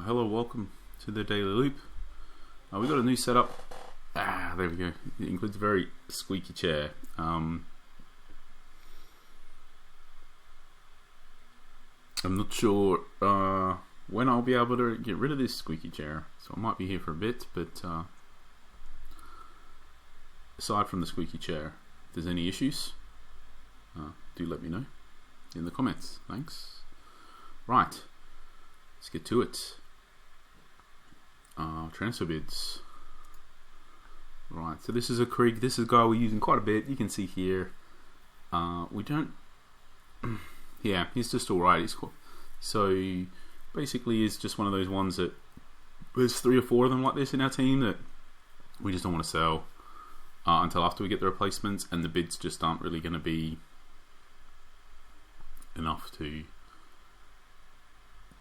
Hello, welcome to the Daily Loop. We got a new setup. There we go. It includes a very squeaky chair. I'm not sure when I'll be able to get rid of this squeaky chair, so I might be here for a bit, but aside from the squeaky chair, if there's any issues, do let me know in the comments. Thanks. Right, let's get to it. Transfer bids. Right, so this is a Krieg. This is a guy we're using quite a bit. You can see here. We don't. Yeah, he's just alright. He's cool. So basically, he's just one of those ones that there's 3 or 4 of them like this in our team that we just don't want to sell until after we get the replacements, and the bids just aren't really going to be enough to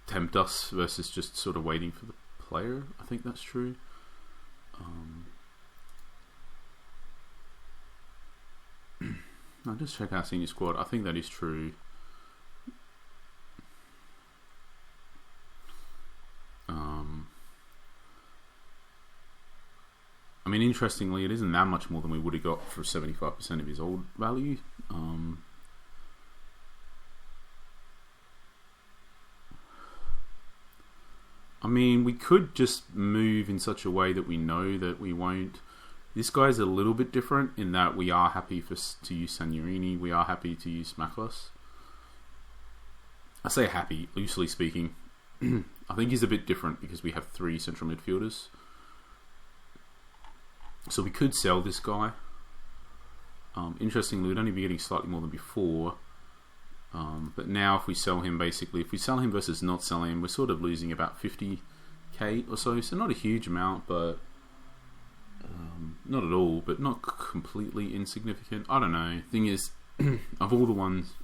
tempt us versus just sort of waiting for the player. I think that's true. I'll just check our senior squad. I think that is true. I mean, interestingly, it isn't that much more than we would have got for 75% of his old value. I mean, we could just move in such a way that we know that we won't. This guy's a little bit different in that we are happy to use Santorini. We are happy to use Maklas. I say happy, loosely speaking. I think he's a bit different because we have 3 central midfielders. So we could sell this guy. Interestingly, we'd only be getting slightly more than before. But now if we sell him, basically, if we sell him versus not selling him, we're sort of losing about 50k or so. So not a huge amount, but not at all, but not completely insignificant. I don't know. Thing is, of all the ones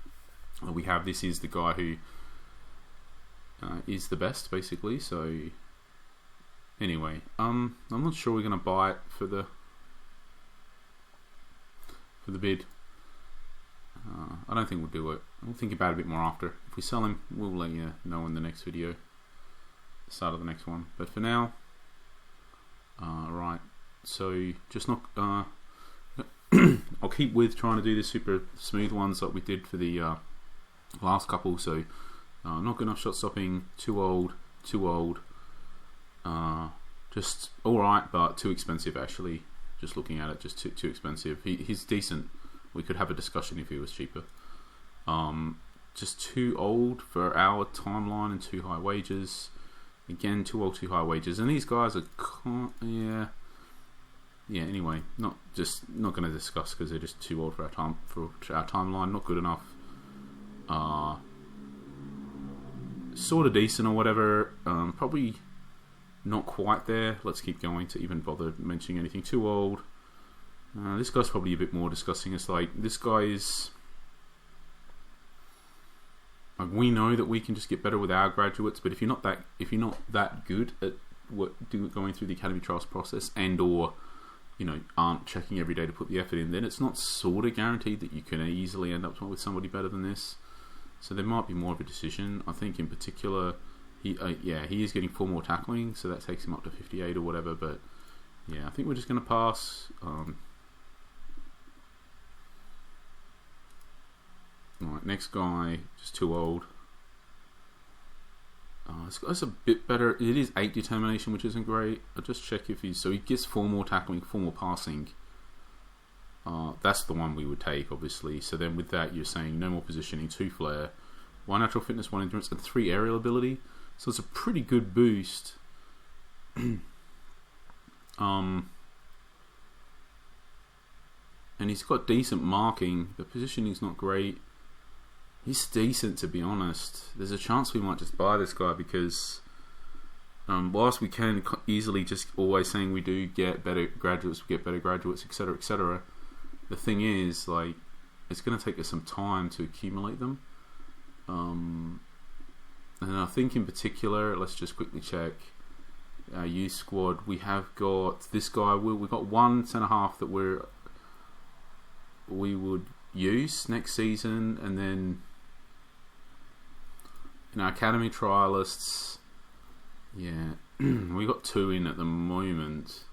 that we have, this is the guy who is the best, basically. So anyway, I'm not sure we're going to buy it for the bid. I don't think we'll do it. We'll think about it a bit more after. If we sell him, we'll let you know in the next video, the start of the next one. But for now, right. So just not. I'll keep with trying to do the super smooth ones like we did for the last couple. So not good enough shot stopping. Too old. Just all right, but too expensive. Actually, just looking at it, just too expensive. He's decent. We could have a discussion if he was cheaper. Just too old for our timeline and too high wages. Again, too old, too high wages. And these guys are, yeah. Anyway, not going to discuss because they're just too old for our timeline. Not good enough. Sort of decent or whatever. Probably not quite there. Let's keep going to even bother mentioning anything. Too old. This guy's probably a bit more disgusting. It's like this guy is like, we know that we can just get better with our graduates, but if you're not that good at going through the academy trials process and or aren't checking every day to put the effort in, then it's not sort of guaranteed that you can easily end up with somebody better than this. So there might be more of a decision. I think in particular he is getting 4 more tackling, so that takes him up to 58 or whatever. But yeah, I think we're just going to pass. Alright, next guy, just too old. This guy's a bit better. It is 8 determination, which isn't great. I'll just check if he gets 4 more tackling, 4 more passing. That's the one we would take, obviously. So then with that, you're saying no more positioning, 2 flair, 1 natural fitness, 1 endurance, and 3 aerial ability. So it's a pretty good boost. And he's got decent marking. The positioning's not great. He's decent, to be honest. There's a chance we might just buy this guy because whilst we can easily just always saying we do get better graduates, etc., etc., the thing is, like, it's going to take us some time to accumulate them. And I think in particular, let's just quickly check our youth squad. We have got this guy. We've got 1 centre half that we would use next season, and then in our academy trialists, Yeah, we got 2 in at the moment.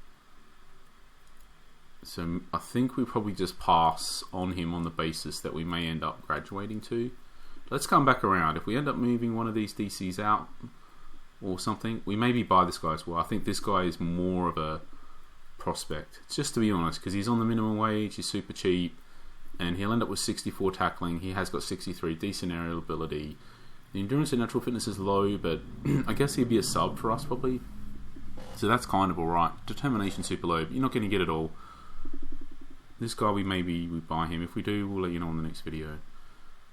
So I think we probably just pass on him on the basis that we may end up graduating to. Let's come back around. If we end up moving one of these DCs out or something, we maybe buy this guy as well. I think this guy is more of a prospect. It's just to be honest, because he's on the minimum wage, he's super cheap, and he'll end up with 64 tackling. He has got 63, decent aerial ability. The endurance and natural fitness is low, but I guess he'd be a sub for us probably. So that's kind of alright. Determination super low, but you're not going to get it all. This guy, we buy him. If we do, we'll let you know on the next video.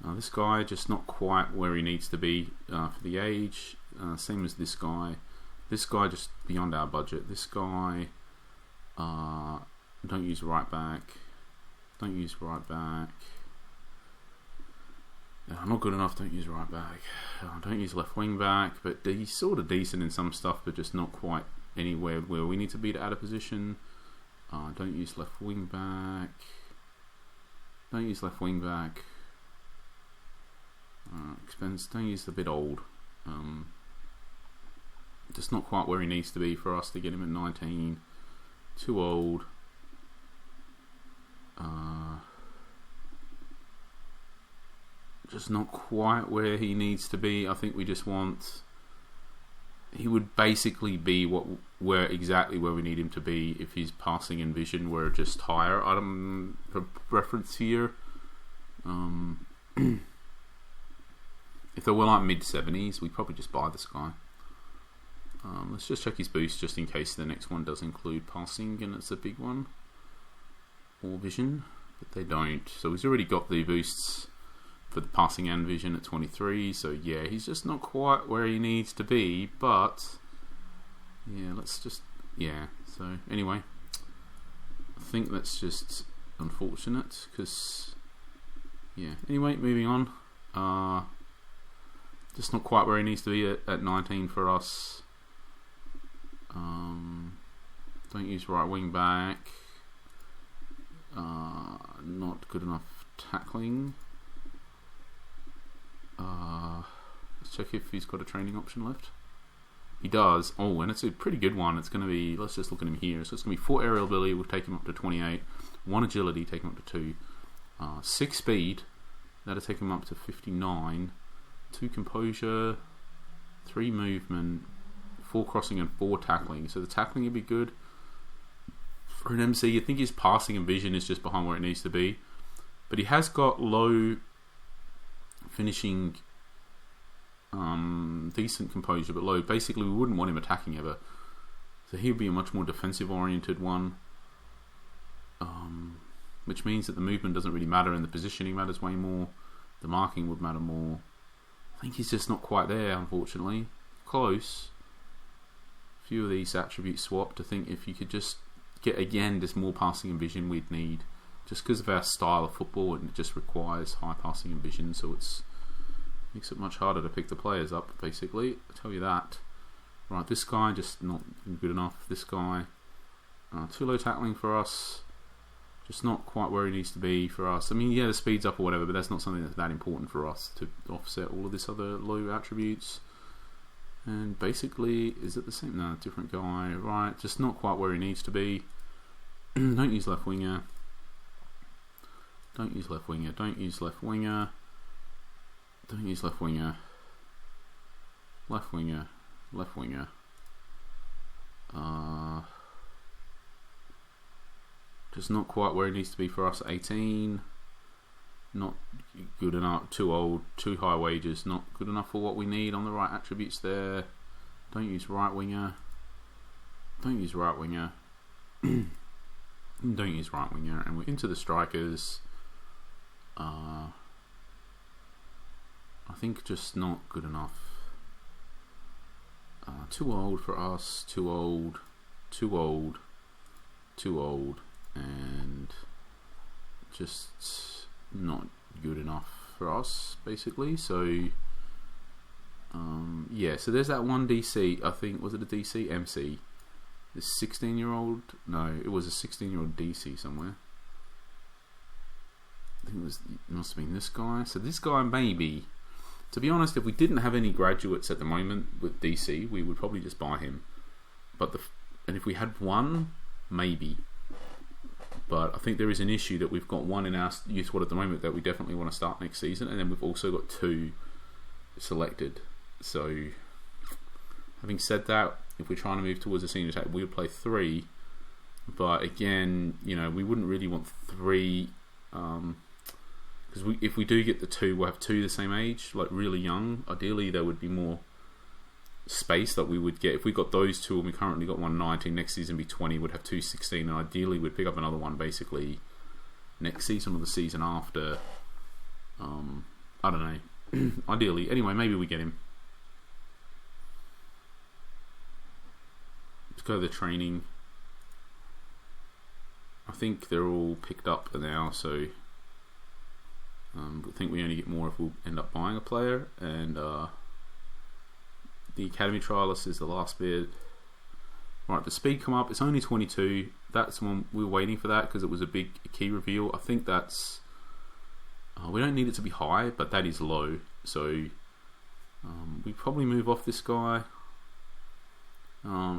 This guy, just not quite where he needs to be for the age. Same as this guy. This guy, just beyond our budget. This guy, don't use right back. Don't use right back. Not good enough, don't use right back. Don't use left wing back, but he's sort of decent in some stuff, but just not quite anywhere where we need to be to add a position. Don't use left wing back. Don't use left wing back. Expense. Don't use the bit old. Just not quite where he needs to be for us to get him at 19. Too old. Just not quite where he needs to be. I think we just want. He would basically be exactly where we need him to be if his passing and vision were just higher. Reference here. If they were like mid-70s, we'd probably just buy this guy. Let's just check his boost just in case the next one does include passing and it's a big one. Or vision, but they don't. So he's already got the boosts for the passing and vision at 23. So yeah, he's just not quite where he needs to be, but yeah, so anyway, I think that's just unfortunate because yeah, anyway, moving on. Just not quite where he needs to be at 19 for us. Don't use right wing back. Not good enough tackling. Let's check if he's got a training option left. He does. Oh, and it's a pretty good one. It's going to be, let's just look at him here. So it's going to be 4 aerial ability, we'll take him up to 28. 1 agility, take him up to 2. 6 speed, that'll take him up to 59. 2 composure, 3 movement, 4 crossing and 4 tackling. So the tackling would be good. For an MC, you think his passing and vision is just behind where it needs to be. But he has got low finishing, decent composure, but low. Basically, we wouldn't want him attacking ever. So he'd be a much more defensive oriented one. Which means that the movement doesn't really matter and the positioning matters way more. The marking would matter more. I think he's just not quite there, unfortunately. Close. A few of these attributes swapped. I think if you could just get, again, just more passing and vision we'd need. Just because of our style of football, and it just requires high passing and vision, so it's makes it much harder to pick the players up, basically. I'll tell you that. Right, this guy just not good enough. This guy, too low tackling for us. Just not quite where he needs to be for us. I mean, yeah, the speed's up or whatever, but that's not something that's that important for us to offset all of this other low attributes. And basically, is it the same? No, different guy. Right, just not quite where he needs to be. Don't use left winger. Don't use left winger. Don't use left winger. Don't use left winger. Left winger. Left winger. Just not quite where it needs to be for us at 18. Not good enough. Too old. Too high wages. Not good enough for what we need on the right attributes there. Don't use right winger. Don't use right winger. Don't use right winger. And we're into the strikers. I think just not good enough. Too old for us. Too old. Too old. Too old. And just not good enough for us, basically. So yeah, so there's that one DC. I think, was it a DC? MC. This 16-year-old, no, it was a 16-year-old DC somewhere. I think it must have been this guy. So this guy maybe, To be honest, if we didn't have any graduates at the moment with DC, we would probably just buy him. And if we had one, maybe. But I think there is an issue that we've got one in our youth squad at the moment that we definitely want to start next season, and then we've also got 2 selected. So, having said that, if we're trying to move towards a senior attack, we would play 3. But again, we wouldn't really want 3, because if we do get the 2, we'll have 2 the same age, like really young. Ideally, there would be more space that we would get if we got those 2, and we currently got one 19. Next season be 20, would have 2 16, and ideally we'd pick up another one basically next season or the season after. I don't know. Ideally, anyway, maybe we get him. Let's go to the training. I think they're all picked up now, so I think we only get more if we end up buying a player. And the academy trialist is the last bit. Right, the speed come up. It's only 22. That's one we were waiting for that because it was a big key reveal. I think that's we don't need it to be high, but that is low. So we probably move off this guy.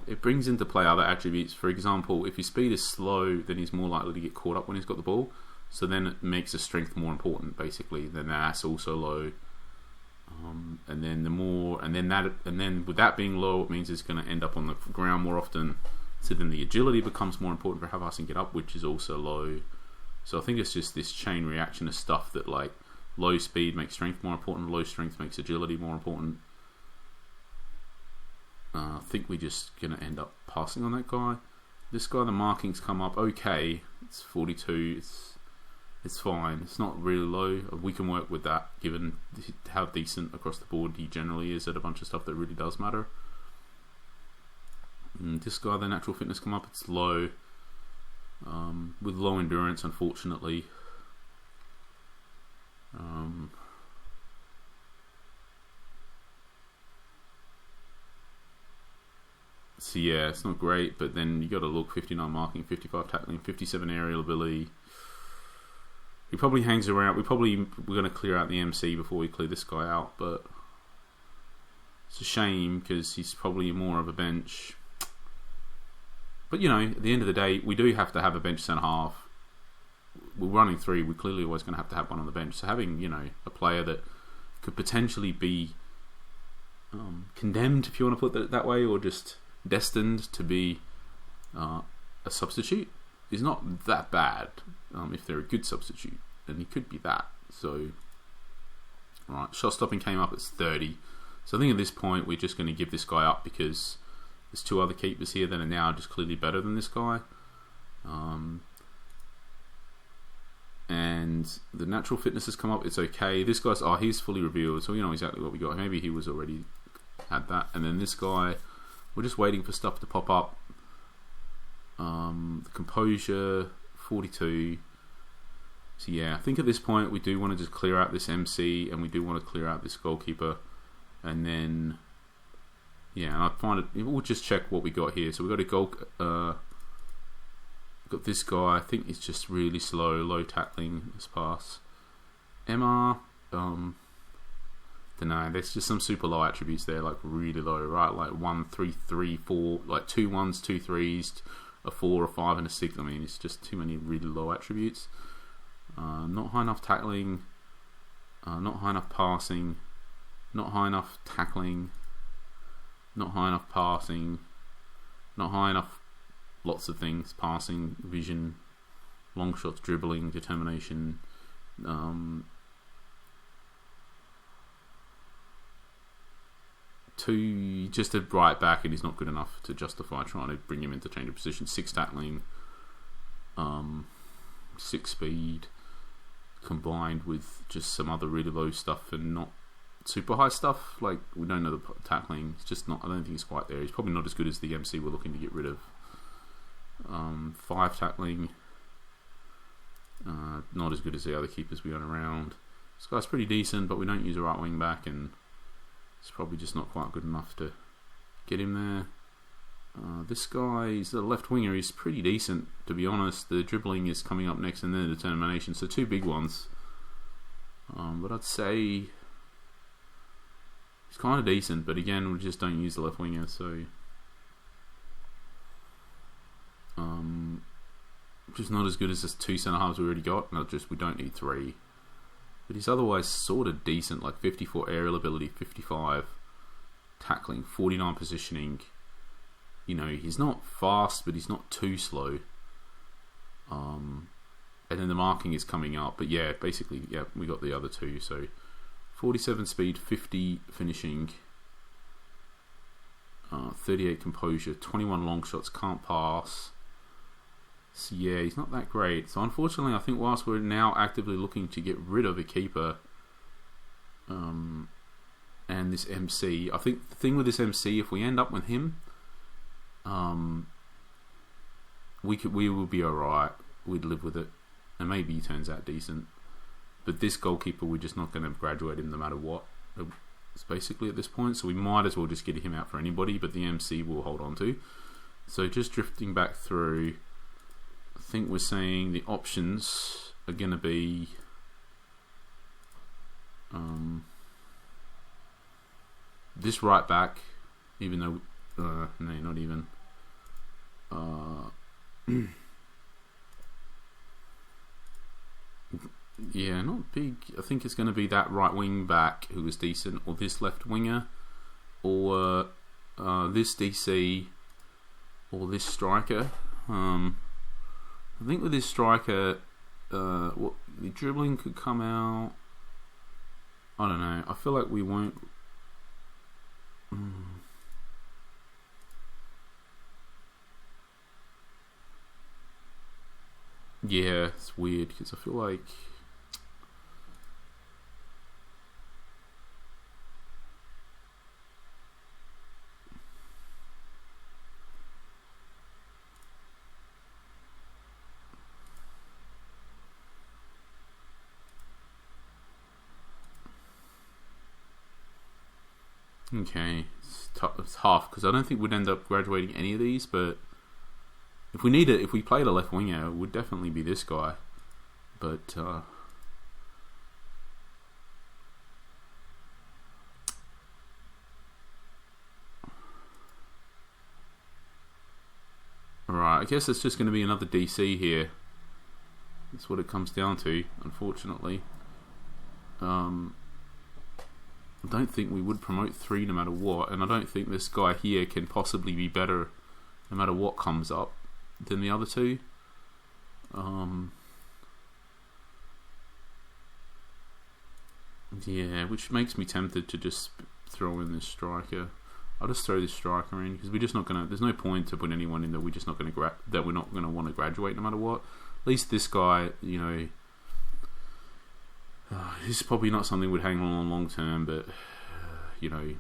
It brings into play other attributes. For example, if his speed is slow, then he's more likely to get caught up when he's got the ball. So then it makes his strength more important, basically. Then that's also low. And then with that being low, it means it's going to end up on the ground more often. So then the agility becomes more important for how fast he can get up, which is also low. So I think it's just this chain reaction of stuff that like low speed makes strength more important, low strength makes agility more important. I think we're just going to end up passing on that guy. This guy, the markings come up okay. It's 42. It's fine. It's not really low. We can work with that, given how decent across the board he generally is at a bunch of stuff that really does matter. And this guy, the natural fitness come up. It's low. With low endurance, unfortunately. So yeah, it's not great, but then you got to look 59 marking, 55 tackling, 57 aerial ability. He probably hangs around. We're going to clear out the MC before we clear this guy out, but it's a shame because he's probably more of a bench. But at the end of the day, we do have to have a bench centre half. We're running 3. We're clearly always going to have one on the bench. So having a player that could potentially be condemned, if you want to put it that way, or just destined to be a substitute is not that bad if they're a good substitute, and he could be that. So right, shot stopping came up, it's 30. So I think at this point we're just going to give this guy up because there's 2 other keepers here that are now just clearly better than this guy. And the natural fitness has come up, it's okay. This guy's he's fully revealed, so we know exactly what we got. Maybe he was already had that. And then this guy, we're just waiting for stuff to pop up. The composure 42. So yeah, I think at this point we do want to just clear out this MC, and we do want to clear out this goalkeeper, and then and I find it. We'll just check what we got here. So we got a goal. Got this guy. I think it's just really slow, low tackling. This pass. MR. Don't know. There's just some super low attributes there, like really low, right? Like 1, 3, 3, 4, like 2 1s, 2 3s, a 4, a 5, and a 6. I mean, it's just too many really low attributes. Not high enough tackling. Not high enough passing. Not high enough tackling. Not high enough passing. Not high enough. Lots of things: passing, vision, long shots, dribbling, determination. Just a right back, and he's not good enough to justify trying to bring him into change of position. 6 tackling, 6 speed, combined with just some other really low stuff and not super high stuff. Like, we don't know the tackling. It's just not. I don't think he's quite there. He's probably not as good as the MC we're looking to get rid of. 5 tackling, not as good as the other keepers we got around. This guy's pretty decent, but we don't use a right wing back, and it's probably just not quite good enough to get him there. This guy, he's the left winger. He's pretty decent, to be honest. The dribbling is coming up next, and then the determination. So 2 big ones. But I'd say He's kind of decent, but again, we just don't use the left winger, so just not as good as the 2 centre halves we already got. Not just we don't need 3, but he's otherwise sort of decent, like 54 aerial ability, 55 tackling, 49 positioning. You know, he's not fast, but he's not too slow. And then the marking is coming up, but yeah, basically, yeah, we got the other 2. So 47 speed, 50 finishing, 38 composure, 21 long shots, can't pass. So yeah, he's not that great. So unfortunately, I think whilst we're now actively looking to get rid of a keeper, and this MC, I think the thing with this MC, if we end up with him, we will be alright. We'd live with it, and maybe he turns out decent. But this goalkeeper, we're just not going to graduate him no matter what. It's basically at this point, so we might as well just get him out for anybody. But the MC we'll hold on to. So just drifting back through, I think we're saying the options are going to be this right back, even though no, not even. Yeah, not big. I think it's going to be that right wing back who was decent, or this left winger, or this DC, or this striker. I think with this striker, what the dribbling could come out. I don't know. I feel like we won't. Yeah, it's weird because I feel like okay, it's half because I don't think we'd end up graduating any of these, but if we need it, if we played a left winger, it would definitely be this guy. But right, I guess it's just going to be another DC here. That's what it comes down to, unfortunately. I don't think we would promote 3 no matter what, and I don't think this guy here can possibly be better no matter what comes up than the other 2. Yeah, which makes me tempted to just throw in this striker. I'll just throw this striker in because we're just not gonna. There's no point to put anyone in that we're just not gonna that we're not gonna want to graduate no matter what. At least this guy, you know, this is probably not something we'd hang on long term, but you know,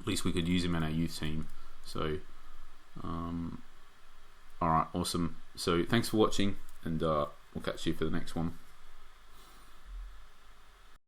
at least we could use him in our youth team. So. Alright, awesome. So thanks for watching, and we'll catch you for the next one.